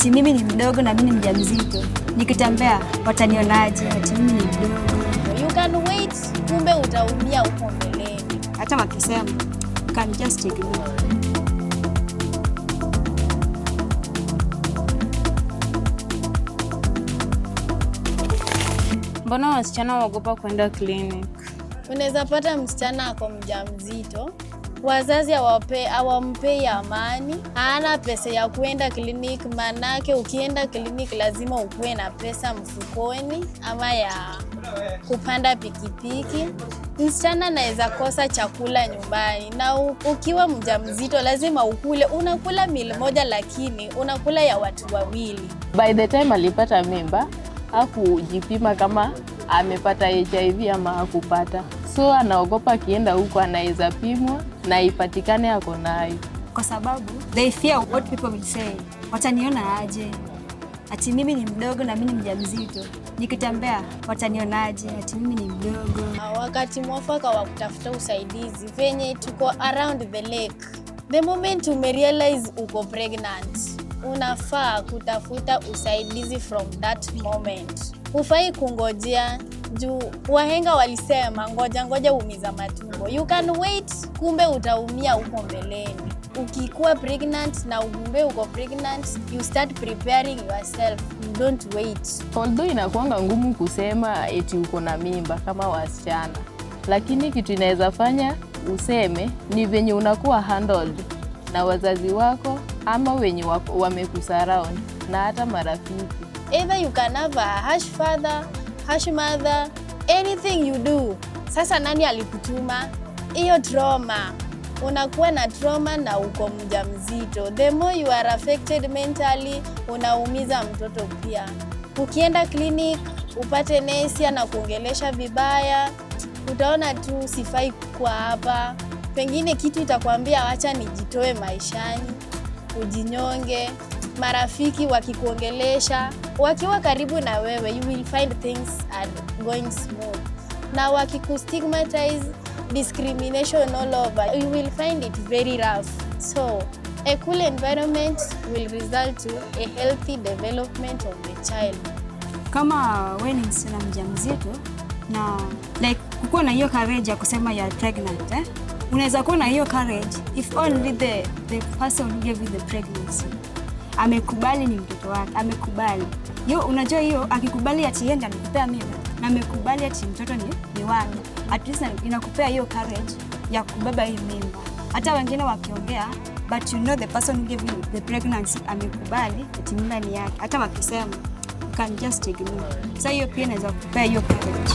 ati mimi ni mdogo na mimi ni mjamzito. Nikitembea watanionaje? Ati mimi ni mdogo. You can wait, kumbe utaumia huko mbeleni. Hata wakisema can just ignore. Mbona wasichana waogopa kwenda clinic? Unaweza pata msichana ako mjamzito, wazazi hawampei amani, hana pesa ya kuenda clinic. Manake ukienda clinic lazima ukuwe na pesa mfukoni ama ya kupanda pikipiki. Msichana anaweza kosa chakula nyumbani, na ukiwa mjamzito lazima ukule. Unakula meal moja lakini unakula ya watu wawili. By the time alipata mimba, hakujipima kama amepata HIV ama hakupata. So anaogopa akienda huko anaweza pimwa na ipatikane ako nayo. Kwa sababu they fear what people will say. Wataniona aje? Ati mimi ni mdogo na mimi ni mjamzito. Nikitembea watanionaje? Ati mimi ni mdogo. Wakati mwafaka wa kutafuta usaidizi venye tuko around the lake. The moment umerealize uko pregnant, unafaa kutafuta usaidizi from that moment. Hufai kungojea juu wahenga walisema ngoja umiza matumbo. You can wait, kumbe utaumia huko mbeleni. Ukikuwa pregnant na ugumbe uko pregnant, you start preparing yourself. You don't wait. Although inakuanga ngumu kusema eti uko na mimba kama wasichana, lakini kitu inaweza fanya useme ni venye unakuwa handled na wazazi wako ama wenye wamekusurround na hata marafiki. Either you can have a harsh father, harsh mother, anything you do. Sasa nani alikutuma? Hiyo trauma. Unakuwa na trauma na uko mjamzito. The more you are affected mentally, unaumiza mtoto pia. Ukienda clinic, upate nesi na kuongelesha vibaya, utaona tu sifai kwa hapa. Pengine kitu itakwambia acha nijitoe maishani, ujinyonge. Marafiki wakikuongelesha, wakiwa karibu na wewe, you will find things are going smooth. Na wakikustigmatize, discrimination all over, you will find it very rough. So, a cool environment will result to a healthy development of the child. Kama wewe ni msichana mjamzito na like kukuwa na hiyo courage ya kusema you are pregnant, unaweza kuwa na hiyo courage if only the person who gave you the pregnancy amekubali ni mtoto wake, amekubali. Unajua hiyo akikubali ati yeye ndiye alikupea mimba na amekubali ati mtoto ni wake, at least inakupea hiyo courage ya kubeba hii mimba. Hata wengine wakiongea, but you know the person who gave you the pregnancy amekubali ati mimba ni yake. Hata wakisema you can just ignore. So hiyo pia inaweza kupea hiyo courage.